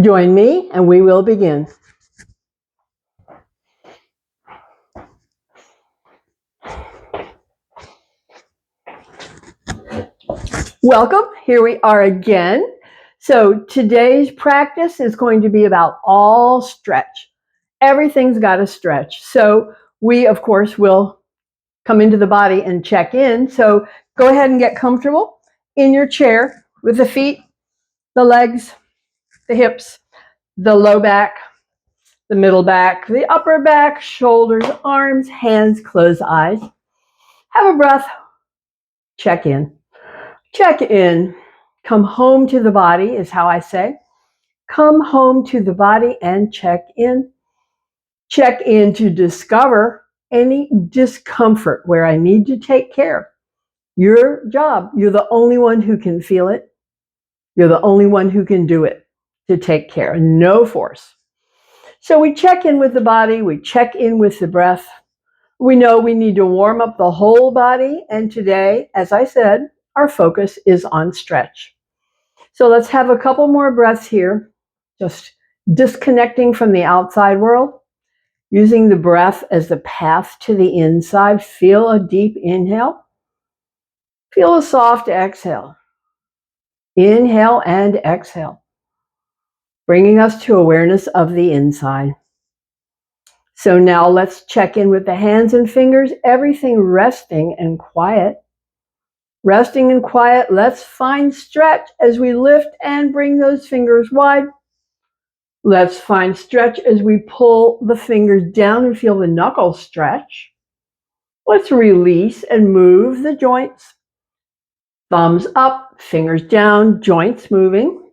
Join me and we will begin. Welcome. Here we are again. So today's practice is going to be about all stretch. Everything's got to stretch. So we, of course, will come into the body and check in. So go ahead and get comfortable in your chair with the feet, the legs, the hips, the low back, the middle back, the upper back, shoulders, arms, hands, close eyes. Have a breath. Check in. Check in. Come home to the body is how I say. Come home to the body and check in. Check in to discover any discomfort where I need to take care. Your job, you're the only one who can feel it. You're the only one who can do it, to take care. No force. So we check in with the body. We check in with the breath. We know we need to warm up the whole body. And today, as I said, our focus is on stretch. So let's have a couple more breaths here, just disconnecting from the outside world, using the breath as the path to the inside. Feel a deep inhale. Feel a soft exhale. Inhale and exhale, bringing us to awareness of the inside. So now let's check in with the hands and fingers, everything resting and quiet. Resting and quiet, let's find stretch as we lift and bring those fingers wide. Let's find stretch as we pull the fingers down and feel the knuckles stretch. Let's release and move the joints. Thumbs up, fingers down, joints moving.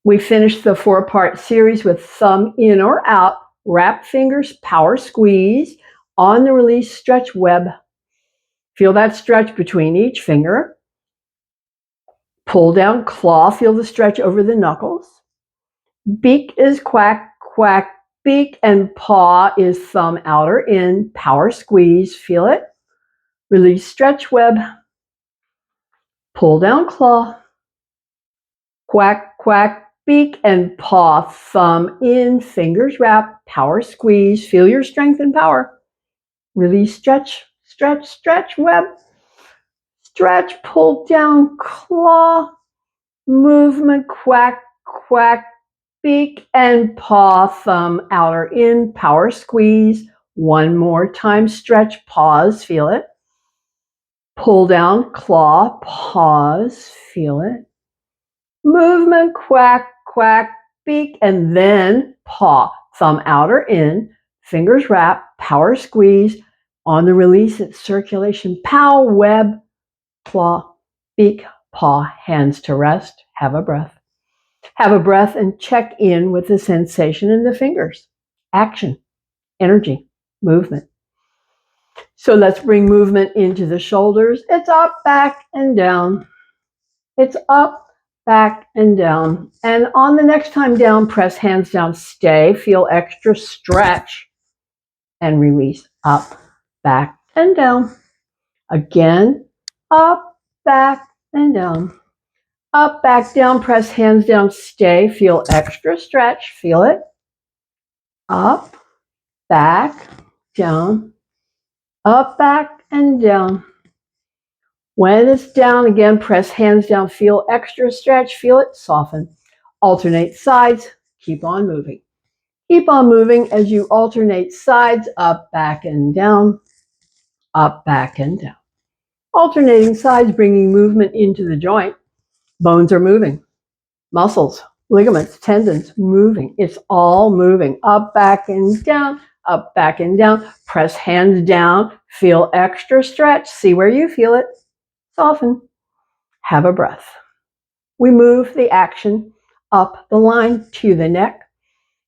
We finished the 4-part series with thumb in or out, wrap fingers, power squeeze. On the release, stretch web. Feel that stretch between each finger. Pull down, claw, feel the stretch over the knuckles. Beak is quack, quack, beak, and paw is thumb outer in, power squeeze, feel it. Release, stretch web. Pull down, claw. Quack, quack, beak, and paw, thumb in, fingers wrap, power squeeze, feel your strength and power. Release, stretch, stretch, stretch, web. Stretch, pull down, claw. Movement, quack, quack, beak and paw, thumb outer in, power squeeze. One more time, stretch, pause, feel it. Pull down, claw, pause, feel it. Movement, quack, quack, beak, and then paw, thumb outer in, fingers wrap, power squeeze. On the release, it's circulation, pow, web, claw, beak, paw, hands to rest. Have a breath. Have a breath and check in with the sensation in the fingers. Action, energy, movement. So let's bring movement into the shoulders. It's up, back, and down. It's up, back, and down. And on the next time down, press hands down, stay, feel extra stretch, and release. Up, back, and down. Again, up, back, and down. Up, back, down, press hands down, stay, feel extra stretch, feel it. Up, back, down, up, back, and down. When it's down, again, press hands down, feel extra stretch, feel it, soften. Alternate sides, keep on moving. Keep on moving as you alternate sides, up, back, and down, up, back, and down. Alternating sides, bringing movement into the joint. Bones are moving. Muscles, ligaments, tendons, moving. It's all moving. Up, back, and down, up, back, and down. Press hands down. Feel extra stretch. See where you feel it. Soften. Have a breath. We move the action up the line to the neck.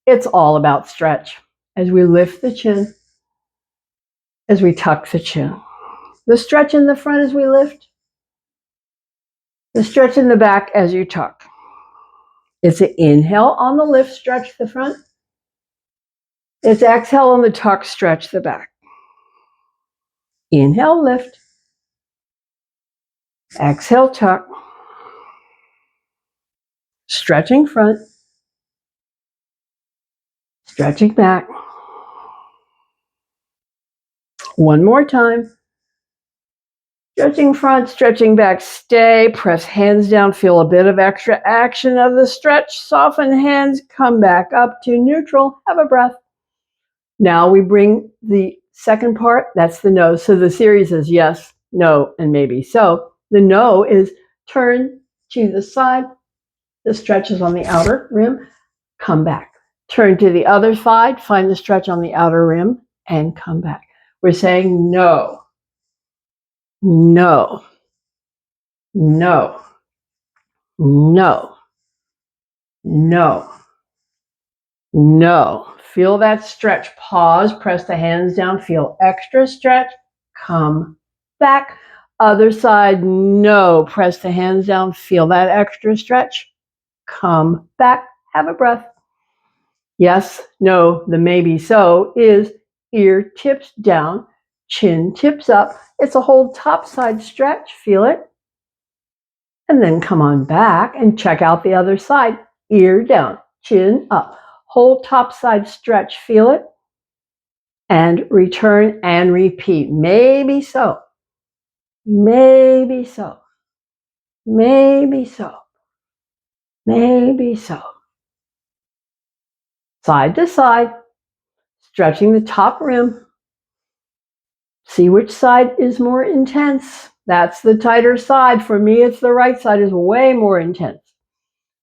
It's all about stretch. As we lift the chin, as we tuck the chin. The stretch in the front as we lift. The stretch in the back as you tuck. It's an inhale on the lift, stretch the front. It's exhale on the tuck, stretch the back. Inhale, lift. Exhale, tuck. Stretching front. Stretching back. One more time. Stretching front, stretching back, stay, press hands down, feel a bit of extra action of the stretch, soften hands, come back up to neutral, have a breath. Now we bring the second part, that's the no. So the series is yes, no, and maybe so. The no is turn to the side, the stretch is on the outer rim, come back. Turn to the other side, find the stretch on the outer rim, and come back. We're saying no, no, no, no, no, no. Feel that stretch. Pause, press the hands down, feel extra stretch, come back. Other side, no. Press the hands down, feel that extra stretch, come back, have a breath. Yes, no, the maybe so is ear tips down, chin tips up. It's a whole top side stretch, feel it. And then come on back and check out the other side. Ear down, chin up. Whole top side stretch, feel it. And return and repeat. Maybe so. Maybe so. Maybe so. Maybe so. Side to side, stretching the top rim. See which side is more intense. That's the tighter side. For me, it's the right side is way more intense.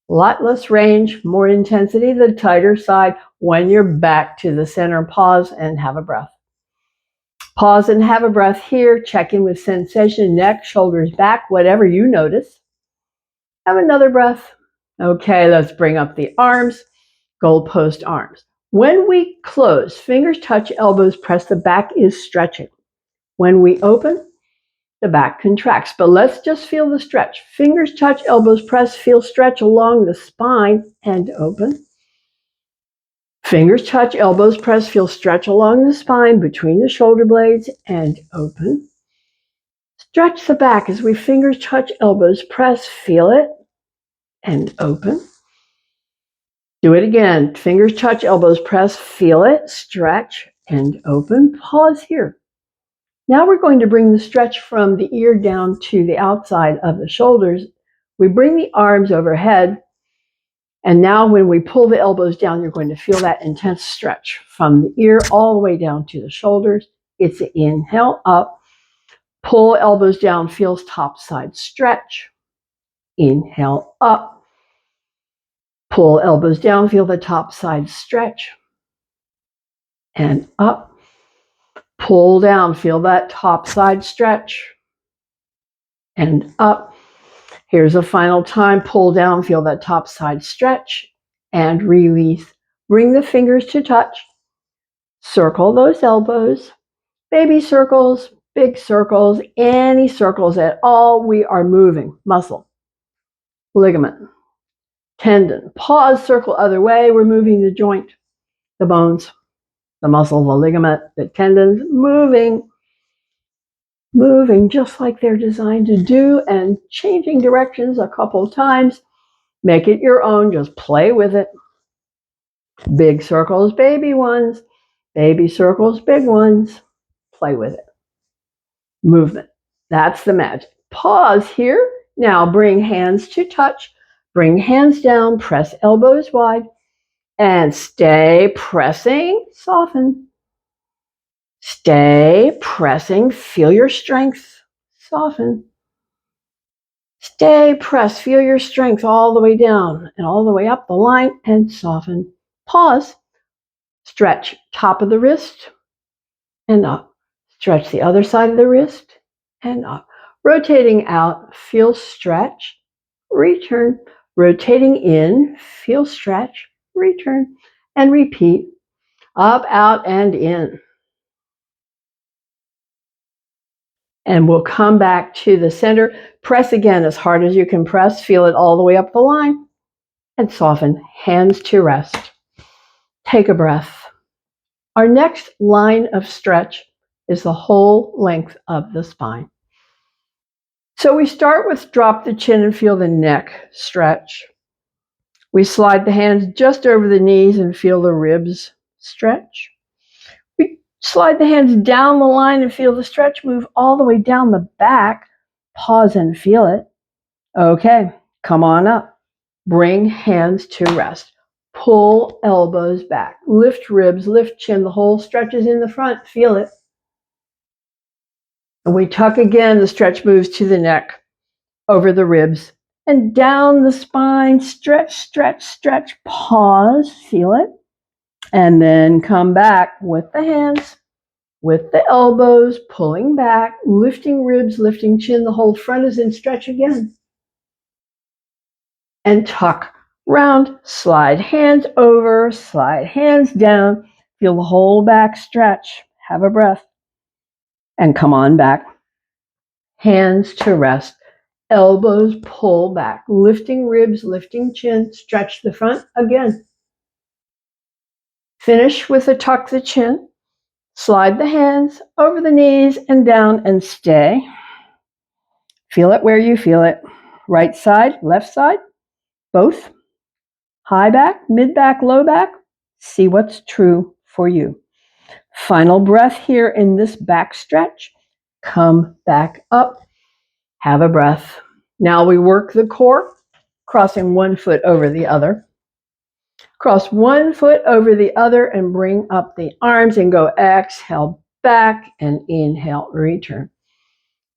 A lot less range, more intensity, the tighter side. When you're back to the center, pause and have a breath. Pause and have a breath here. Check in with sensation, neck, shoulders back, whatever you notice. Have another breath. Okay, let's bring up the arms, goalpost arms. When we close, fingers touch, elbows press, the back is stretching. When we open, the back contracts, but let's just feel the stretch. Fingers touch, elbows press, feel stretch along the spine and open. Fingers touch, elbows press, feel stretch along the spine between the shoulder blades and open. Stretch the back as we fingers touch, elbows press, feel it and open. Do it again. Fingers touch, elbows press, feel it, stretch and open. Pause here. Now we're going to bring the stretch from the ear down to the outside of the shoulders. We bring the arms overhead, and now when we pull the elbows down, you're going to feel that intense stretch from the ear all the way down to the shoulders. It's an inhale up, pull elbows down, feels top side stretch. Inhale up, pull elbows down, feel the top side stretch. And up, pull down, feel that top side stretch. And up. Here's a final time. Pull down, feel that top side stretch, and release. Bring the fingers to touch. Circle those elbows. Baby circles, big circles, any circles at all. We are moving. Muscle, ligament, tendon. Pause, circle other way. We're moving the joint, the bones, the muscle, the ligament, the tendons, moving. Moving just like they're designed to do and changing directions a couple times. Make it your own. Just play with it. Big circles, baby ones. Baby circles, big ones. Play with it. Movement. That's the magic. Pause here. Now bring hands to touch. Bring hands down. Press elbows wide. And stay pressing. Soften. Stay pressing. Feel your strength. Soften. Stay pressed. Feel your strength all the way down and all the way up the line and soften. Pause. Stretch top of the wrist and up. Stretch the other side of the wrist and up. Rotating out, feel stretch, return. Rotating in, feel stretch, return. And repeat. Up, out, and in. And we'll come back to the center. Press again as hard as you can press. Feel it all the way up the line. And soften. Hands to rest. Take a breath. Our next line of stretch is the whole length of the spine. So we start with drop the chin and feel the neck stretch. We slide the hands just over the knees and feel the ribs stretch. We slide the hands down the line and feel the stretch move all the way down the back. Pause and feel it. Okay, come on up. Bring hands to rest. Pull elbows back. Lift ribs, lift chin. The whole stretches in the front. Feel it. And we tuck again. The stretch moves to the neck, over the ribs, and down the spine. Stretch, stretch, stretch. Pause. Feel it. And then come back with the hands, with the elbows, pulling back, lifting ribs, lifting chin. The whole front is in stretch again. And tuck, round, slide hands over, slide hands down. Feel the whole back stretch. Have a breath. And come on back. Hands to rest. Elbows pull back, lifting ribs, lifting chin. Stretch the front again. Finish with a tuck the chin. Slide the hands over the knees and down and stay. Feel it where you feel it. Right side, left side, both. High back, mid back, low back. See what's true for you. Final breath here in this back stretch. Come back up. Have a breath. Now we work the core, crossing one foot over the other. Cross one foot over the other and bring up the arms and go exhale back and inhale, return.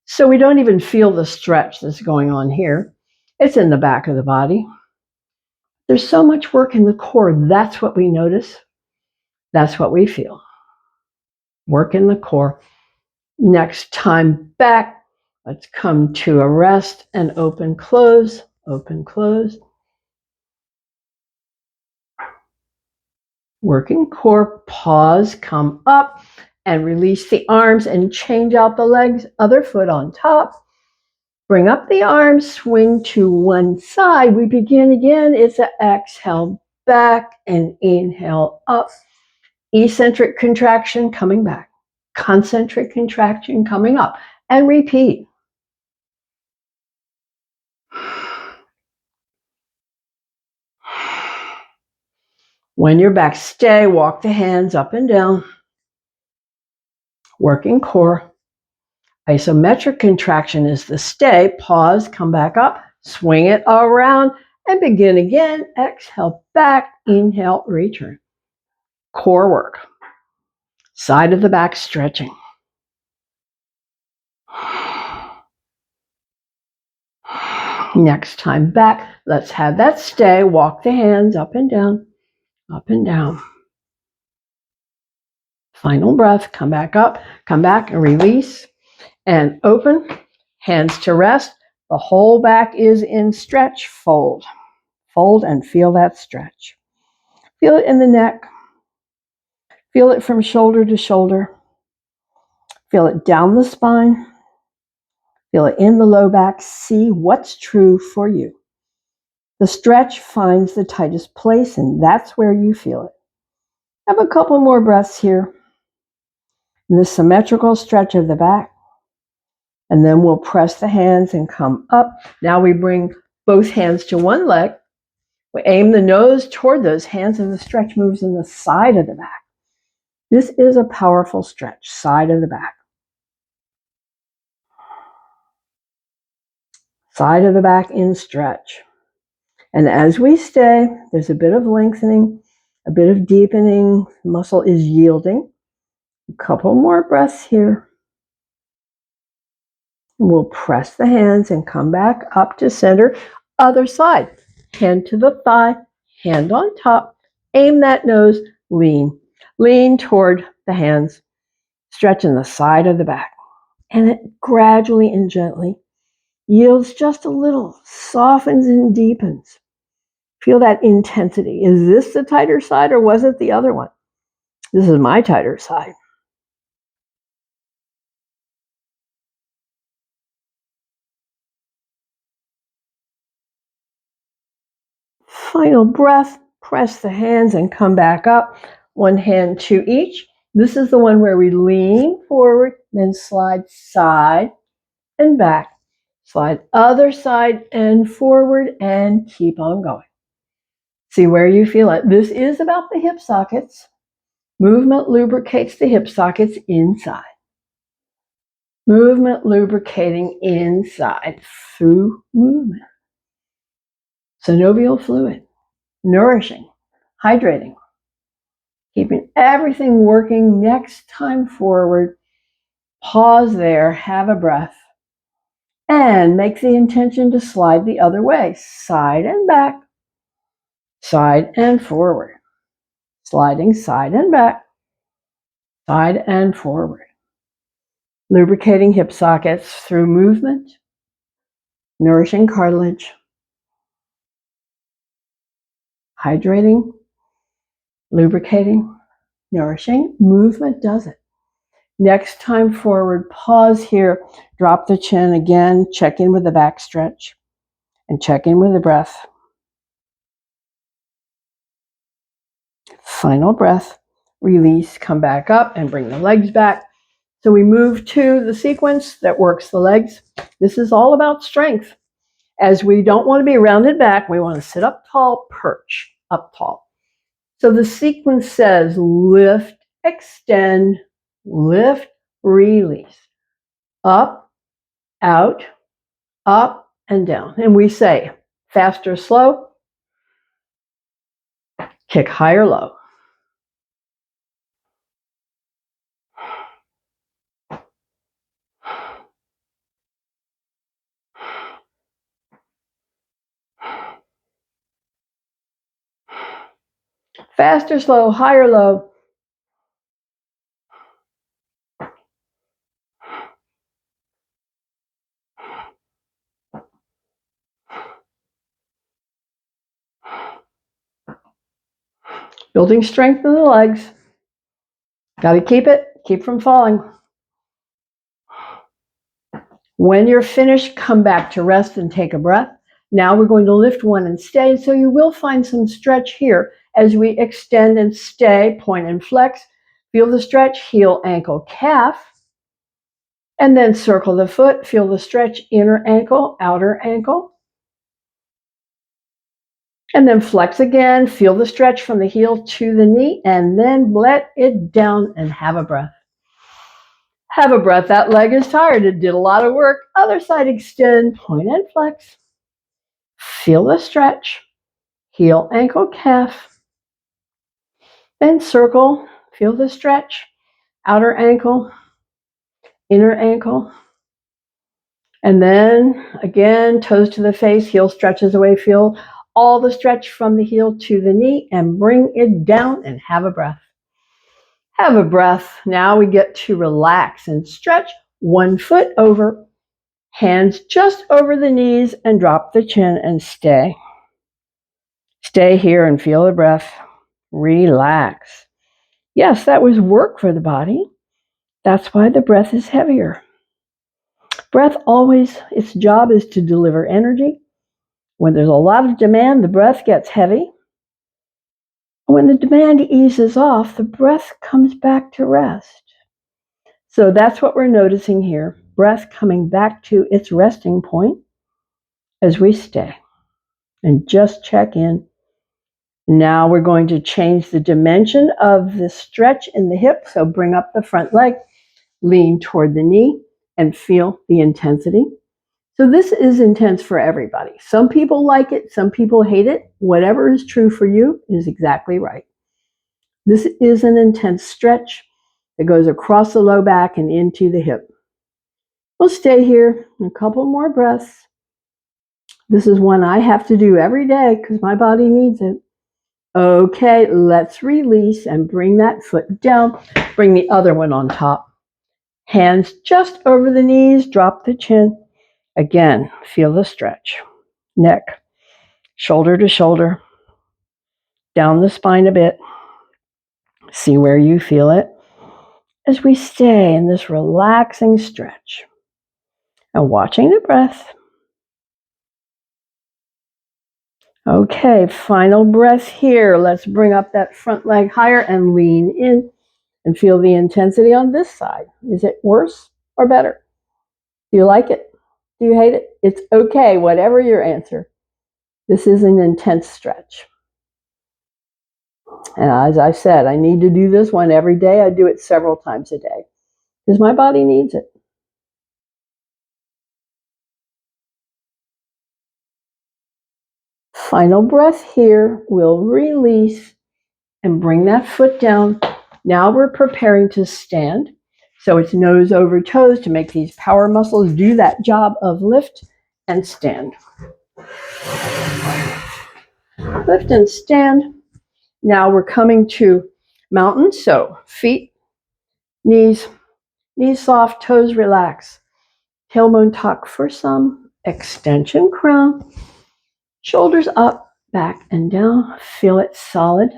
So we don't even feel the stretch that's going on here. It's in the back of the body. There's so much work in the core. That's what we notice. That's what we feel. Work in the core. Next time back, let's come to a rest and open, close, open, close. Working core, pause, come up and release the arms and change out the legs, other foot on top. Bring up the arms, swing to one side. We begin again. It's an exhale back and inhale up. Eccentric contraction coming back. Concentric contraction coming up. And repeat. When you're back, stay, walk the hands up and down. Working core. Isometric contraction is the stay. Pause, come back up, swing it around, and begin again. Exhale back, inhale, return. Core work. Side of the back stretching. Next time back, let's have that stay. Walk the hands up and down, up and down. Final breath, come back up, come back and release and open. Hands to rest. The whole back is in stretch. Fold. Fold and feel that stretch. Feel it in the neck. Feel it from shoulder to shoulder. Feel it down the spine. Feel it in the low back. See what's true for you. The stretch finds the tightest place, and that's where you feel it. Have a couple more breaths here. In the symmetrical stretch of the back. And then we'll press the hands and come up. Now we bring both hands to one leg. We aim the nose toward those hands, and the stretch moves in the side of the back. This is a powerful stretch, side of the back. Side of the back in stretch. And as we stay, there's a bit of lengthening, a bit of deepening. The muscle is yielding. A couple more breaths here. And we'll press the hands and come back up to center. Other side. Hand to the thigh, hand on top. Aim that nose, lean. Lean toward the hands. Stretching the side of the back. And it gradually and gently yields just a little, softens and deepens. Feel that intensity. Is this the tighter side or was it the other one? This is my tighter side. Final breath, press the hands and come back up. One hand to each. This is the one where we lean forward, then slide side and back. Slide other side and forward and keep on going. See where you feel it. This is about the hip sockets. Movement lubricates the hip sockets inside. Movement lubricating inside through movement. Synovial fluid, nourishing, hydrating, keeping everything working. Next time forward, pause there, have a breath, and make the intention to slide the other way, side and back, side and forward, sliding side and back, side and forward. Lubricating hip sockets through movement, nourishing cartilage, hydrating, lubricating, nourishing. Movement does it. Next time forward, pause here, drop the chin again, check in with the back stretch, and check in with the breath. Final breath, release, come back up and bring the legs back. So we move to the sequence that works the legs. This is all about strength. As we don't want to be rounded back, we want to sit up tall, perch, up tall. So the sequence says lift, extend, lift, release, up, out, up, and down. And we say fast or slow, kick high or low. Fast or slow, high or low. Building strength in the legs. Got to keep it, keep from falling. When you're finished, come back to rest and take a breath. Now we're going to lift one and stay. So you will find some stretch here as we extend and stay, point and flex. Feel the stretch, heel, ankle, calf. And then circle the foot. Feel the stretch, inner ankle, outer ankle. And then flex again. Feel the stretch from the heel to the knee. And then let it down and have a breath. Have a breath. That leg is tired. It did a lot of work. Other side extend, point and flex. Feel the stretch. Heel, ankle, calf. Then circle. Feel the stretch. Outer ankle, inner ankle. And then again, toes to the face, heel stretches away. Feel all the stretch from the heel to the knee and bring it down and have a breath. Have a breath. Now we get to relax and stretch. One foot over, hands just over the knees, and drop the chin and stay. Stay here and feel the breath. Relax. Yes, that was work for the body. That's why the breath is heavier. Breath always, its job is to deliver energy. When there's a lot of demand, the breath gets heavy. When the demand eases off, the breath comes back to rest. So that's what we're noticing here. Breath coming back to its resting point as we stay. And just check in. Now we're going to change the dimension of the stretch in the hip. So bring up the front leg, lean toward the knee, and feel the intensity. So this is intense for everybody. Some people like it, some people hate it. Whatever is true for you is exactly right. This is an intense stretch that goes across the low back and into the hip. We'll stay here a couple more breaths. This is one I have to do every day because my body needs it. Okay, let's release and bring that foot down. Bring the other one on top. Hands just over the knees, drop the chin. Again, feel the stretch. Neck, shoulder to shoulder, down the spine a bit. See where you feel it as we stay in this relaxing stretch. And watching the breath. Okay, final breath here. Let's bring up that front leg higher and lean in and feel the intensity on this side. Is it worse or better? Do you like it? Do you hate it? It's okay, whatever your answer. This is an intense stretch. And as I said, I need to do this one every day. I do it several times a day because my body needs it. Final breath here. We'll release and bring that foot down. Now we're preparing to stand. So it's nose over toes to make these power muscles do that job of lift and stand. Lift and stand. Now we're coming to mountain. So feet, knees soft, toes relax. Tailbone tuck for some. Extension crown. Shoulders up, back and down. Feel it solid.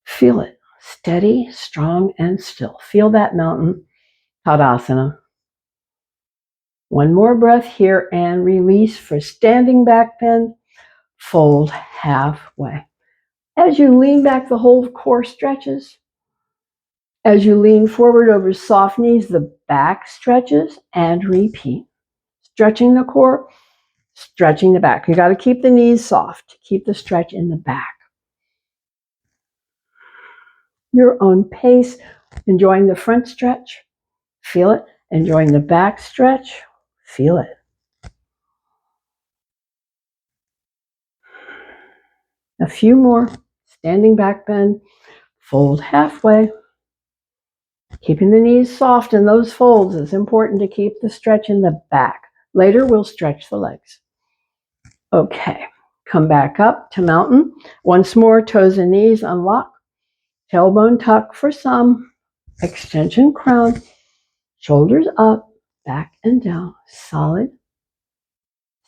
Feel it steady, strong, and still. Feel that mountain. Tadasana. One more breath here and release for standing back bend. Fold halfway. As you lean back, the whole core stretches. As you lean forward over soft knees, the back stretches, and repeat. Stretching the core, stretching the back. You got to keep the knees soft. Keep the stretch in the back. Your own pace. Enjoying the front stretch. Feel it. Enjoying the back stretch. Feel it. A few more. Standing back bend. Fold halfway. Keeping the knees soft in those folds is important to keep the stretch in the back. Later, we'll stretch the legs. Okay, come back up to mountain. Once more, toes and knees unlock. Tailbone tuck for some. Extension crown. Shoulders up, back and down. Solid,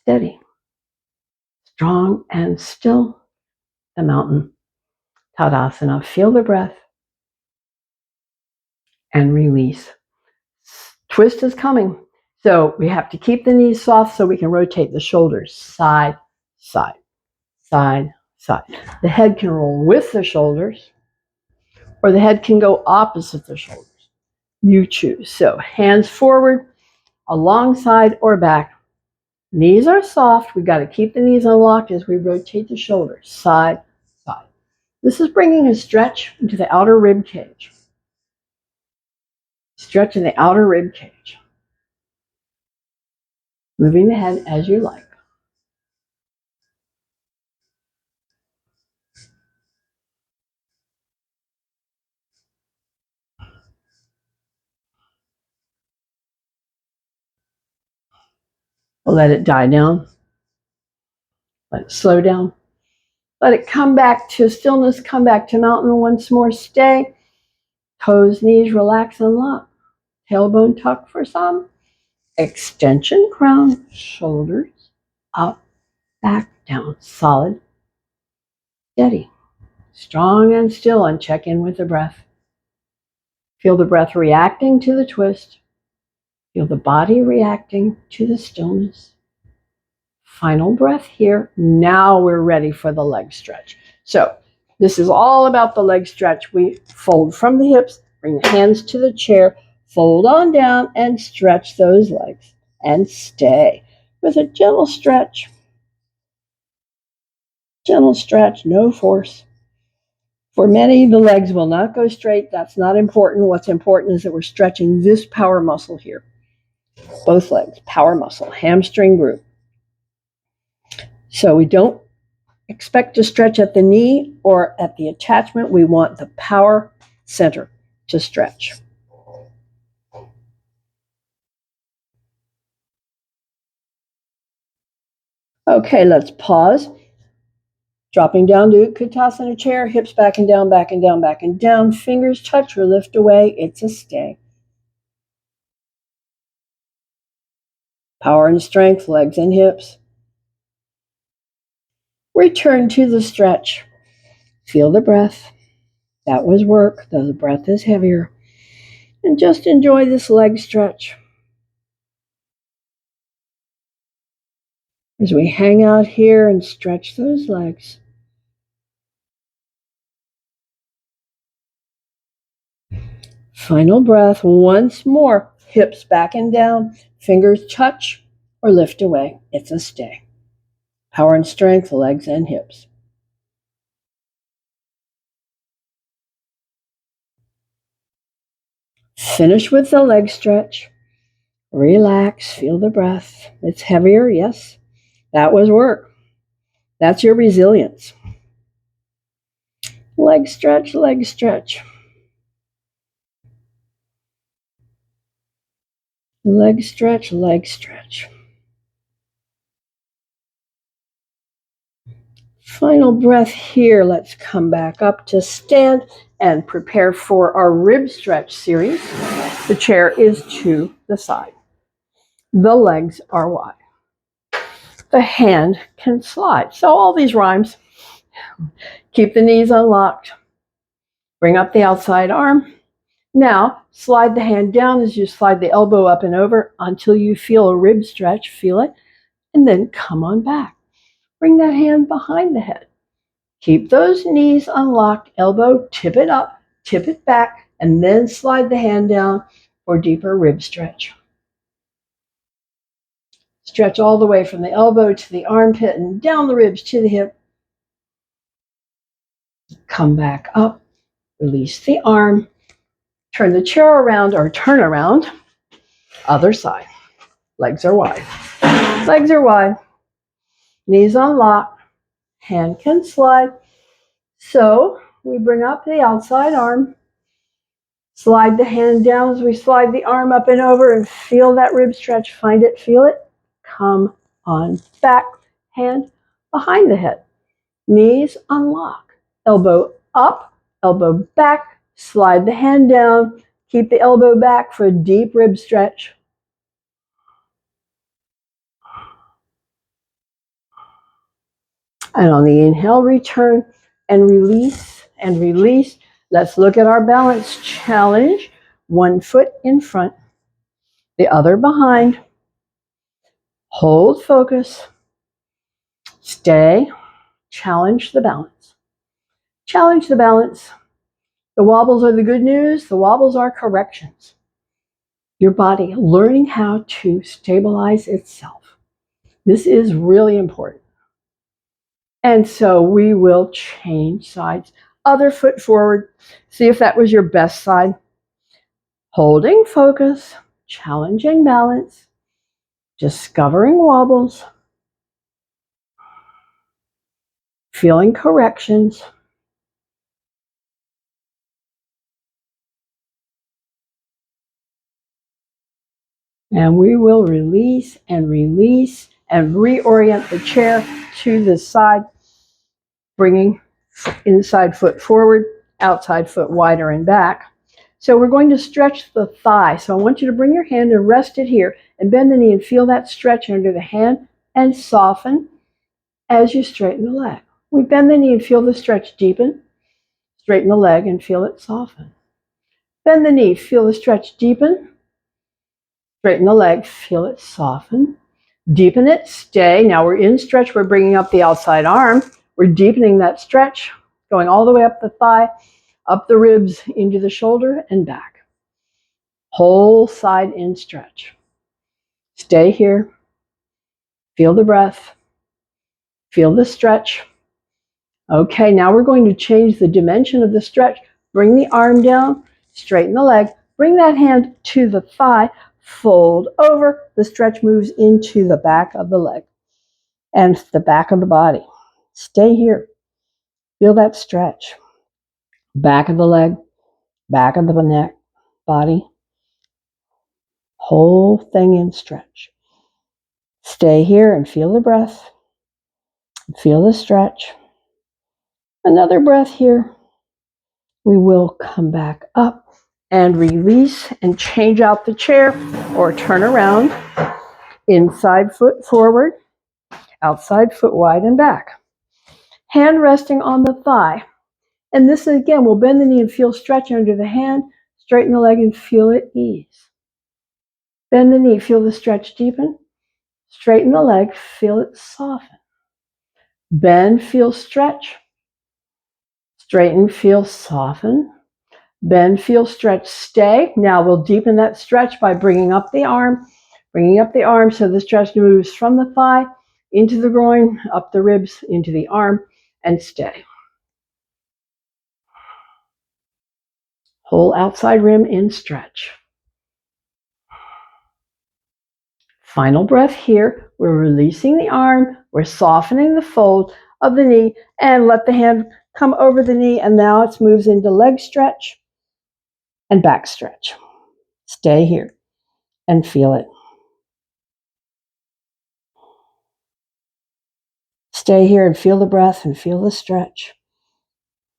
steady. Strong and still. The mountain. Tadasana. Feel the breath. And release. Twist is coming. So we have to keep the knees soft so we can rotate the shoulders side, side, side, side. The head can roll with the shoulders, or the head can go opposite the shoulders. You choose. So hands forward, alongside or back. Knees are soft. We got to keep the knees unlocked as we rotate the shoulders side, side. This is bringing a stretch into the outer rib cage. Stretch in the outer rib cage. Moving the head as you like. We'll let it die down. Let it slow down. Let it come back to stillness, come back to mountain once more. Stay. Toes, knees, relax and lock. Tailbone tuck for some. Extension crown. Shoulders up, back, down. Solid, steady. Strong and still, and check in with the breath. Feel the breath reacting to the twist. Feel the body reacting to the stillness. Final breath here. Now we're ready for the leg stretch. So this is all about the leg stretch. We fold from the hips, bring the hands to the chair, fold on down and stretch those legs and stay with a gentle stretch. Gentle stretch, no force. For many, the legs will not go straight. That's not important. What's important is that we're stretching this power muscle here. Both legs, power muscle, hamstring group. So we don't expect to stretch at the knee or at the attachment. We want the power center to stretch. Okay, let's pause. Dropping down to Utkatasana chair, hips back and down, back and down, back and down. Fingers touch or lift away. It's a stay. Power and strength, legs and hips. Return to the stretch. Feel the breath. That was work, though the breath is heavier. And just enjoy this leg stretch. As we hang out here and stretch those legs. Final breath once more. Hips back and down. Fingers touch or lift away. It's a stay. Power and strength, legs and hips. Finish with the leg stretch. Relax, feel the breath. It's heavier, yes. That was work. That's your resilience. Leg stretch, leg stretch. Leg stretch, leg stretch. Final breath here. Let's come back up to stand and prepare for our rib stretch series. The chair is to the side. The legs are wide. The hand can slide. So all these rhymes. Keep the knees unlocked. Bring up the outside arm. Now, slide the hand down as you slide the elbow up and over until you feel a rib stretch. Feel it. And then come on back. Bring that hand behind the head. Keep those knees unlocked. Elbow, tip it up, tip it back, and then slide the hand down for deeper rib stretch. Stretch all the way from the elbow to the armpit and down the ribs to the hip. Come back up. Release the arm. Turn the chair around or turn around. Other side. Legs are wide. Legs are wide. Knees unlocked. Hand can slide. So we bring up the outside arm. Slide the hand down as we slide the arm up and over and feel that rib stretch. Find it, feel it. Come on back. Hand behind the head. Knees unlock. Elbow up, elbow back. Slide the hand down. Keep the elbow back for a deep rib stretch. And on the inhale, return and release and release. Let's look at our balance challenge. One foot in front, the other behind. Hold focus. Stay. Challenge the balance. Challenge the balance. The wobbles are the good news. The wobbles are corrections. Your body learning how to stabilize itself. This is really important. And so we will change sides. Other foot forward. See if that was your best side. Holding focus. Challenging balance. Discovering wobbles. Feeling corrections. And we will release and reorient the chair to the side, bringing inside foot forward, outside foot wider and back. So we're going to stretch the thigh. So I want you to bring your hand and rest it here and bend the knee and feel that stretch under the hand and soften as you straighten the leg. We bend the knee and feel the stretch deepen. Straighten the leg and feel it soften. Bend the knee, feel the stretch deepen. Straighten the leg, feel it soften. Deepen it, stay. Now we're in stretch. We're bringing up the outside arm. We're deepening that stretch, going all the way up the thigh, up the ribs, into the shoulder, and back. Whole side in stretch. Stay here. Feel the breath. Feel the stretch. Okay, now we're going to change the dimension of the stretch. Bring the arm down, straighten the leg, bring that hand to the thigh, fold over. The stretch moves into the back of the leg and the back of the body. Stay here. Feel that stretch. Back of the leg, back of the neck, body. Whole thing in stretch. Stay here and feel the breath. Feel the stretch. Another breath here. We will come back up and release and change out the chair or turn around. Inside foot forward, outside foot wide and back. Hand resting on the thigh. And this again, we'll bend the knee and feel stretch under the hand. Straighten the leg and feel it ease. Bend the knee, feel the stretch deepen. Straighten the leg, feel it soften. Bend, feel stretch. Straighten, feel soften. Bend, feel stretch, stay. Now we'll deepen that stretch by bringing up the arm so the stretch moves from the thigh into the groin, up the ribs, into the arm, and stay. Whole outside rim in stretch. Final breath here. We're releasing the arm. We're softening the fold of the knee and let the hand come over the knee, and now it moves into leg stretch and back stretch. Stay here and feel it. Stay here and feel the breath and feel the stretch.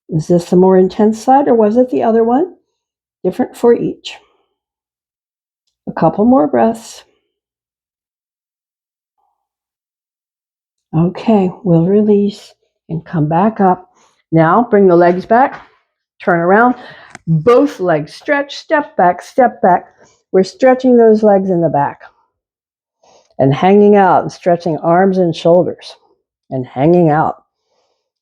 Is this the more intense side or was it the other one? Different for each. A couple more breaths. Okay, we'll release and come back up. Now bring the legs back, turn around, both legs stretch, step back, step back. We're stretching those legs in the back and hanging out and stretching arms and shoulders and hanging out.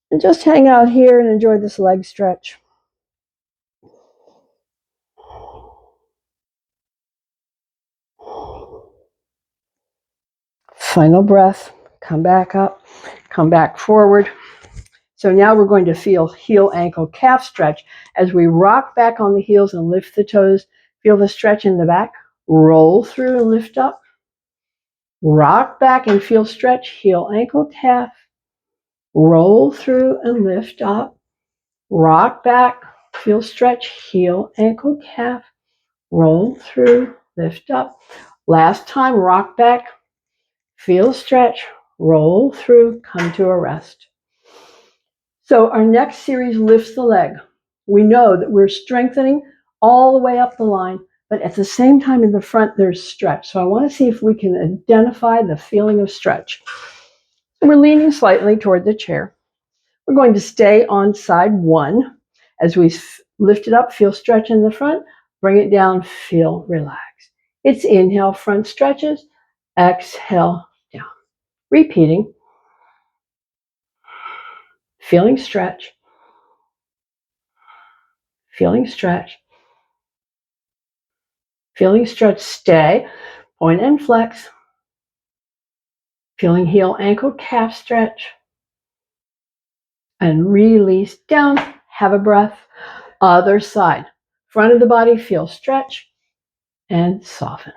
And just hang out here and enjoy this leg stretch. Final breath, come back up, come back forward. So now we're going to feel heel, ankle, calf stretch as we rock back on the heels and lift the toes. Feel the stretch in the back. Roll through and lift up. Rock back and feel stretch, heel, ankle, calf. Roll through and lift up. Rock back, feel stretch, heel, ankle, calf. Roll through, lift up. Last time, rock back, feel stretch, roll through, come to a rest. So our next series lifts the leg. We know that we're strengthening all the way up the line, but at the same time in the front there's stretch. So I want to see if we can identify the feeling of stretch. So we're leaning slightly toward the chair. We're going to stay on side one. As we lift it up, feel stretch in the front, bring it down, feel relaxed. It's inhale, front stretches, exhale, down. Repeating. Feeling stretch. Feeling stretch. Feeling stretch, stay. Point and flex. Feeling heel, ankle, calf stretch. And release down. Have a breath. Other side. Front of the body, feel stretch and soften.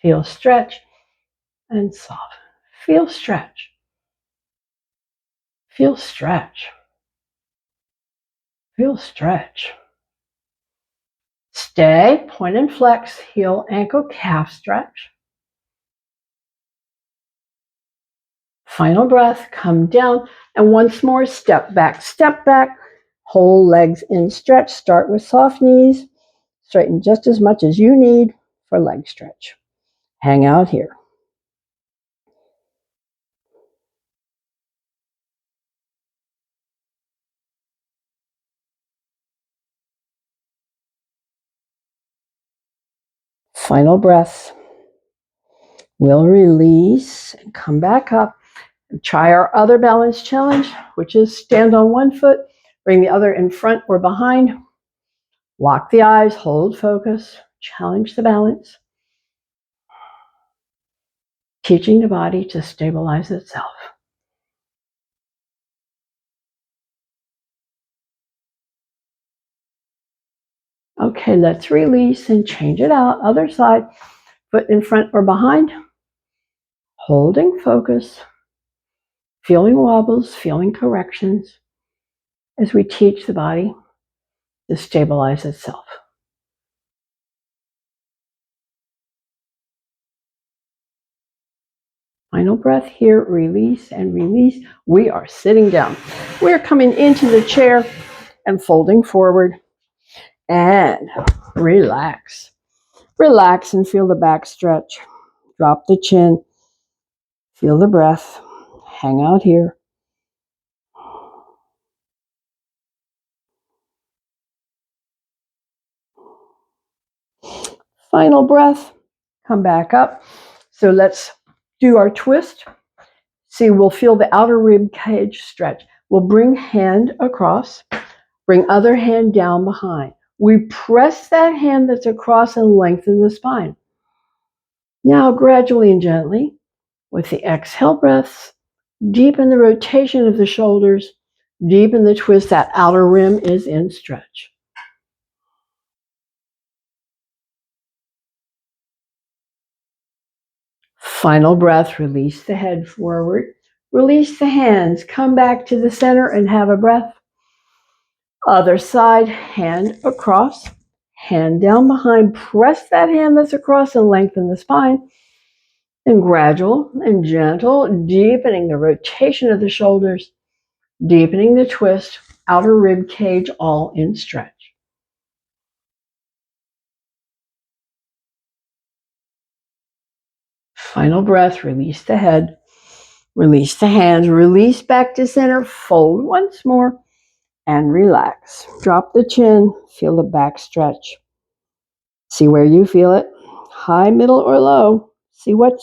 Feel stretch and soften. Feel stretch. Feel stretch. Feel stretch. Stay, point and flex, heel, ankle, calf stretch. Final breath, come down, and once more, step back, whole legs in stretch. Start with soft knees, straighten just as much as you need for leg stretch. Hang out here. Final breath. We'll release and come back up and try our other balance challenge, which is stand on one foot, bring the other in front or behind. Lock the eyes, hold focus, challenge the balance. Teaching the body to stabilize itself. Okay, let's release and change it out. Other side, foot in front or behind. Holding focus, feeling wobbles, feeling corrections as we teach the body to stabilize itself. Final breath here, release and release. We are sitting down. We're coming into the chair and folding forward and relax. Relax and feel the back stretch. Drop the chin. Feel the breath. Hang out here. Final breath. Come back up. So let's do our twist. See, we'll feel the outer rib cage stretch. We'll bring hand across. Bring other hand down behind. We press that hand that's across and lengthen the spine. Now, gradually and gently, with the exhale breaths, deepen the rotation of the shoulders, deepen the twist. That outer rim is in stretch. Final breath, release the head forward. Release the hands, come back to the center and have a breath. Other side, hand across, hand down behind. Press that hand that's across and lengthen the spine. Then gradual and gentle, deepening the rotation of the shoulders, deepening the twist, outer rib cage, all in stretch. Final breath, release the head, release the hands, release back to center, fold once more, and relax. Drop the chin, feel the back stretch. See where you feel it, high, middle, or low. See what's